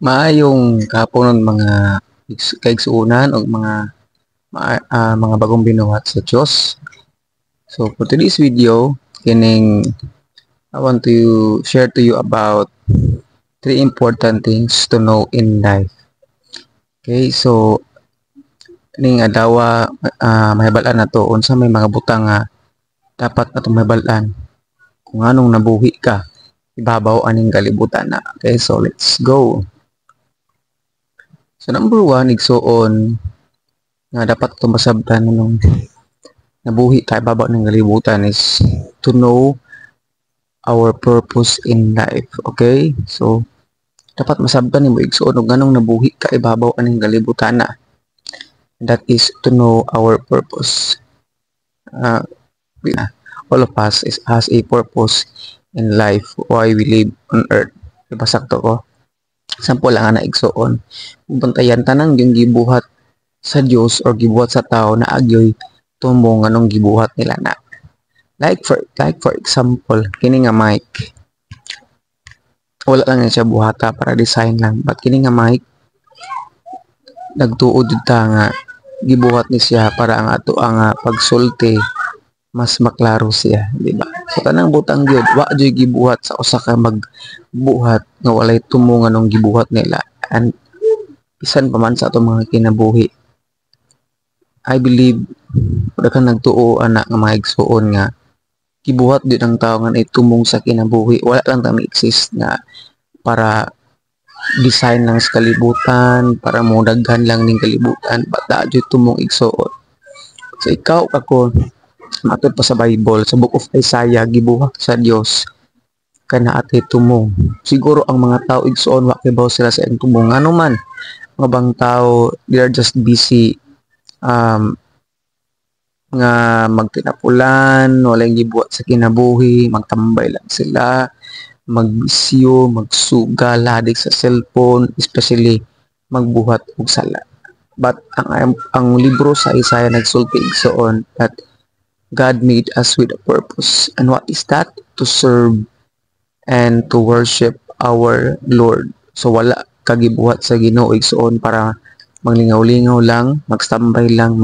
Maayong kapunon mga kaigsuonan o mga bagong binuhat sa Diyos. So for today's video, I want to share to you about three important things to know in life. Okay, so ning adlaw mahibalan na to unsa may mga butang nga dapat atong mahibalan kung anong nabuhi ka ibabaw aning kalibutan na. Okay, so let's go. So number one, igsuon nga dapat itong masabtan nung nabuhi tayo baba ng kalibutan is to know our purpose in life. Okay? So, dapat masabtan ni mo igsuon og ganong nabuhi ka ibabaw aning kalibutan na. That is to know our purpose. All of us has a purpose in life why we live on earth. Diba sakto ko? Sample lang na igsuon. Bantayan tanang yung gibuhat sa Dios or gibuhat sa tao na agyoy tumong anong gibuhat nila na. Like for example, kini nga mic. Wala lang siya buhata para design lang. But kini nga mic nagtuod ta nga gibuhat ni siya para ang ato ang pagsulti mas maklaro siya, di ba? So tanang butang gyud wa joy gibuhat sa usa ka magbuhat nga walay tumong anong gibuhat nila. And bisan pa man sa atong mga kinabuhi, I believe daghang nagtuo ana nga mga igsuon nga gibuhat din ang tao nga tumong sa kinabuhi. Wala lang ta exist nga para design lang sa kalibutan, para mo daghan lang ning kalibutan, bata jud tumong igsuon. So ikaw ako matod pa sa Bible, sa Book of Isaiah, gibuhat sa Dios kana ate tumong. Siguro ang mga tao igsuon wa kibaw sila sa iyang tumong. Ano man mga bang tao, they are just busy nga magtinapulan, walang gibuhat sa kinabuhi, magtambay lang sila, magbisyo, magsuga, ladik sa cellphone, especially magbuhat og sala. But ang libro sa Isaiah nagsulti igsuon that God made us with a purpose. And what is that? To serve and to worship our Lord. So wala kagibuhat sa Ginoo igsuon para manglingaw-lingaw lang, magstambay lang,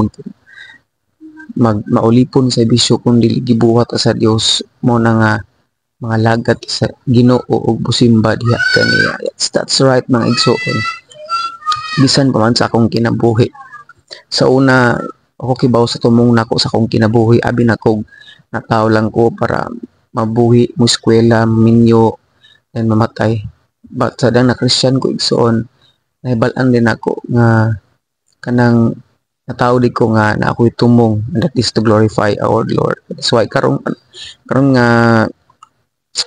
maulipon sa bisyo kundi gibuhat sa Dios mo na nga mga lagat sa Ginoo ug busimba diha kaniya. Yes, that's right mga igsuon. Bisan pa man sa akong kinabuhi. Sa una ako kibaw sa tumong nako sa akong kinabuhi, abi nako nataw lang ko para mabuhi mo eskwela, minyo, then mamatay. But sa dang na Christian ko igsuon, nahibalan din ako nga kanang nataw di ko nga na ako'y tumong, and that is to glorify our Lord. That's why karon nga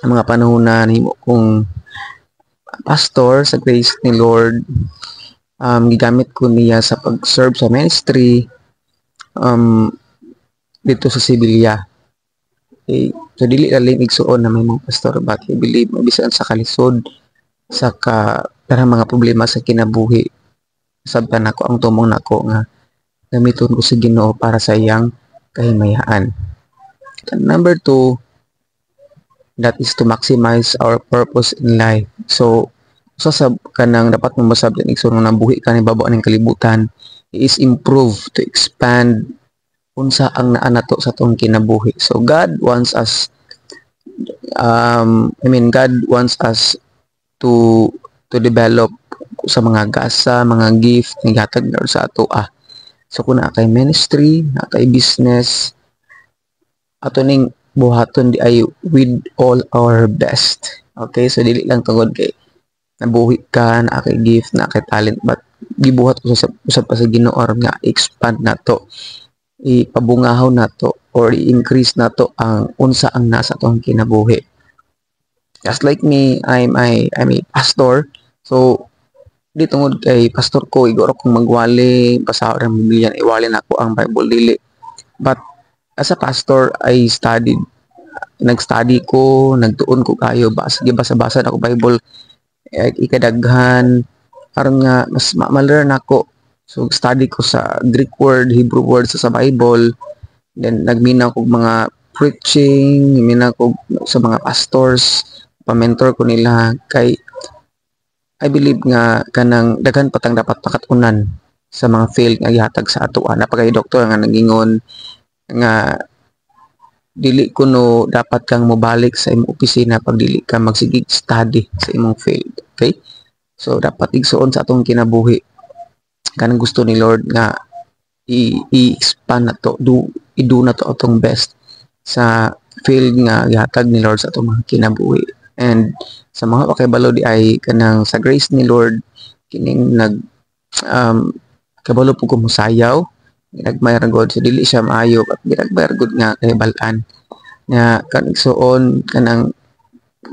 mga panahon na nahimo kong pastor sa grace ni Lord, gigamit ko niya sa pag-serve sa ministry dito sa Sibilya. Okay. So dili lalim igsuon na may mga pastor, but I believe mabisan sa kalisod sa parang mga problema sa kinabuhi, sabtan nako ang tumong nako nga gamiton ko sa Ginoo para sa iyang kahimayaan. And number two, that is to maximize our purpose in life. So sa kanang dapat mo masabtan igsuon nga buhi ka ni baba ning kalibutan is improve, to expand unsa ang naa nato sa tong kinabuhi. So God wants us God wants us to develop sa mga gasa, mga gift nga gihatag na sa ato So kung na kay ministry, na kay business, ato ning buhaton di ay with all our best. Okay, so dili lang tungod kay nabuhi ka, na kay gift, na kay talent, but gibuhat ko sa usab pa sa Ginoo nga expand nato, ipabungahaw nato or i-increase nato ang unsa ang nasa atong kinabuhi. Just like me, I'm a pastor. So di tungod kay pastor ko igoro kong magwali basa ra Biblia, iwali nako ang Bible dili. But as a pastor, I studied, nag-study ko, nagtuon ko kayo, basa-basa na ko Bible, ikadaghan aron nga mas ma-learn ako. So study ko sa Greek word, Hebrew word sa Bible, then nagminaw ko mga preaching, minaw ko sa mga pastors, pa-mentor ko nila kay I believe nga kanang daghan patang dapat pakatunan sa mga field nga gihatag sa ato. Napakay doktor nga nagingon nga dili kuno dapat kang mobalik sa imong opisina pag dili ka magsigig study sa imong field. Okay? So dapat igsuon sa atong kinabuhi kanang gusto ni Lord nga i-expand na to, i-do na to atong best sa field nga gihatag ni Lord sa atong mga kinabuhi. And sa mga pakibalo di ay kanang sa grace ni Lord kining kabalo po ko musayaw ginagmayar god so dili siya maayo at ginagmayar god nga kahibalan nga kanigsuon kanang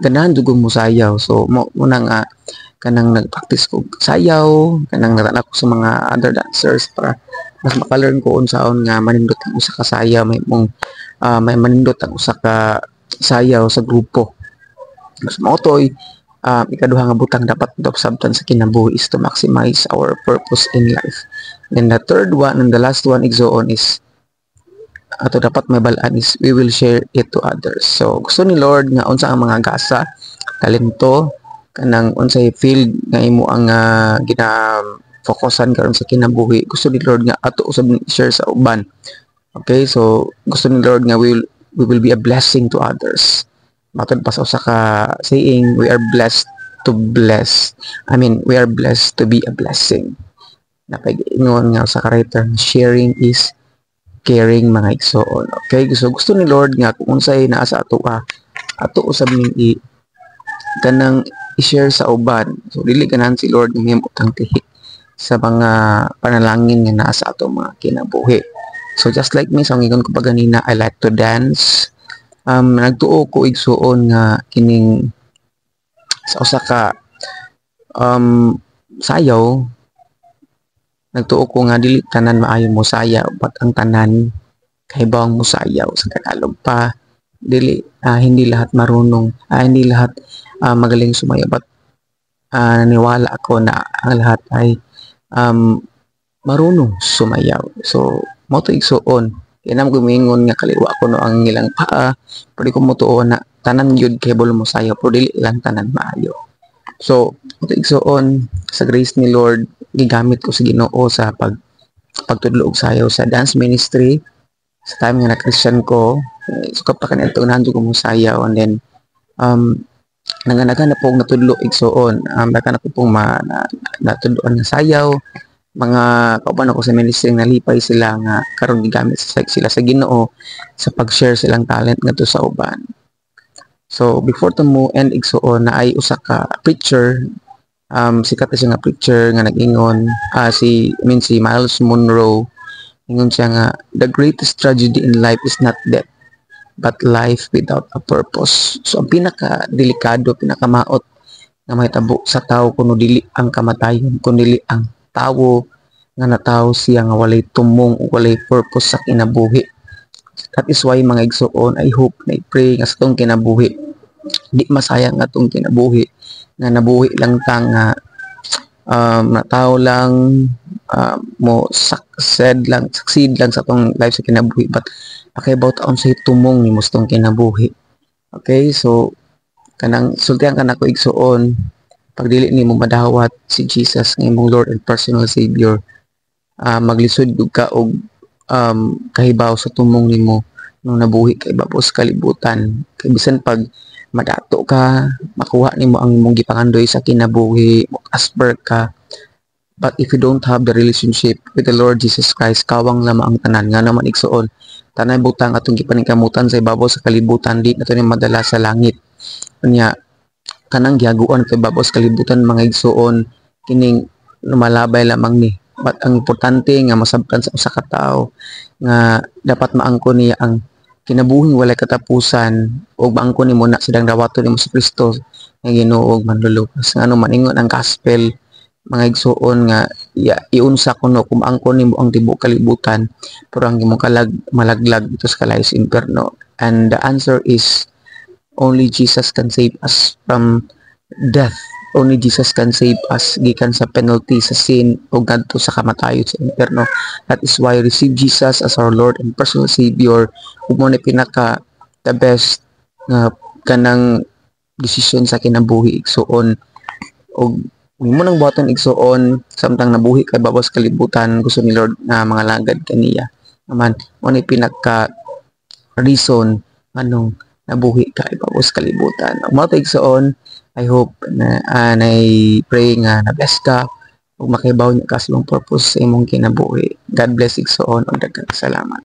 ganahan dugong musayaw so mo na nga kanang nagpractice ko sayaw kanang natanak ko sa mga other dancers para mas makalearn ko unsaon nga manindot ang usa ka sayaw may manindot ang usa ka sayaw sa grupo mas motoy ikaduha nga butang dapat sabtan sa kinabuhi is to maximize our purpose in life. And the third one and the last one igsoon is ato dapat may balaan is we will share it to others. So gusto ni Lord nga unsa ang mga gasa, talento kanang unsay field nga imo ang gina-focusan karon sa kinabuhi. Gusto ni Lord nga ato usab ni share sa uban. Okay, so gusto ni Lord nga we will be a blessing to others. Matod pa sa usa ka saying, we are blessed to bless. I mean, we are blessed to be a blessing. Napag-ingon nga sa writer, sharing is caring mga igsoon. Okay, gusto ni Lord nga kung unsay naa sa ato ato usab ning kanang i-share sa uban. So dili ganahan si Lord nga mahimot ang tihik sa mga panalangin nga naa sa ato mga kinabuhi. So just like me sa ngingon ko pa ganina, I like to dance. Nagtuo ko igsuon nga kining sa usa ka sayaw nagtuo ko nga dili tanan maayo mo sayaw but ang tanan kahibawang mo sayaw sa Tagalog pa dili hindi lahat marunong hindi lahat magaling sumayaw but naniwala ako na ang lahat ay marunong sumayaw so mo to igsuon inam gumingon nga kaliwa ko no ang ilang paa pero ko mo tuon na tanan yun cable mo sayo pero dili lang tanan maayo so ito igsuon sa grace ni Lord gigamit ko sa Ginoo sa pagtudlo og sayaw sa dance ministry sa time nga na Christian ko sukap pa kanito unahan ko mo sayaw and then nanganagan na po natudlo igsuon nagana ko pong natudloan nga sayaw mga kauban ako sa ministry nalipay sila nga karon gigamit sila sa Ginoo sa pag-share silang talent ngadto sa uban. So before to mo end igsuon na ay usa ka preacher sikat siya nga preacher nga nag-ingon si Miles Monroe ingon siya nga the greatest tragedy in life is not death but life without a purpose. So ang pinaka delikado pinakamaot nga mahitabo sa tao kuno dili ang kamatayon kuno dili ang tawo nga natawo siya nga walay tumong o walay purpose sa kinabuhi. That is why mga igsuon I hope na i-pray nga sa tong kinabuhi di masayang nga tong kinabuhi nga nabuhi lang ta nga natawo lang mo succeed lang sa tong life sa kinabuhi but pakibaw taon sa tumong ni mustong kinabuhi. Okay, so kanang sultihan ka na ko igsuon pag dili nimo madawat si Jesus nga imong Lord and personal Savior maglisod ka og kahibaw sa tumong nimo nung nabuhi kay babos kalibutan kay bisan pag madato ka makuha nimo ang imong gipangandoy sa kinabuhi asper ka but if you don't have the relationship with the Lord Jesus Christ kawang lamang ang tanan nga naman igsuon tanay butang atong gipaningkamutan sa ibabaw sa kalibutan di nato ni madala sa langit nya kanang gihaguan kay babos kalibutan mga igsuon kining lumalabay lamang ni but ang importante nga masabtan sa usa ka tawo nga dapat maangkon niya ang kinabuhing walay katapusan ug maangkon nimo na sidang dawaton nimo sa Kristo nga Ginoo ug manluluwas ngano maningon ang gospel mga igsuon nga iunsa kuno kung maangkon nimo ang tibuok kalibutan pero ang imong malaglag dito sa kalay sa impierno and the answer is only Jesus can save us from death. Only Jesus can save us gikan sa penalty sa sin o ngadto sa kamatayon sa impierno. That is why receive Jesus as our Lord and personal Savior. Ug mo ni pinaka the best nga kanang decision sa kinabuhi igsuon og mo nang buhaton igsuon samtang nabuhi kay babos kalibutan gusto ni Lord nga mga lagad kaniya naman mo ni pinaka reason anong nabuhi ka babos kalibutan ug mao igsuon. I hope na pray nga na bless ka ug makibaw niya ka sa imong purpose sa imong kinabuhi. God bless igsuon ug daghang salamat.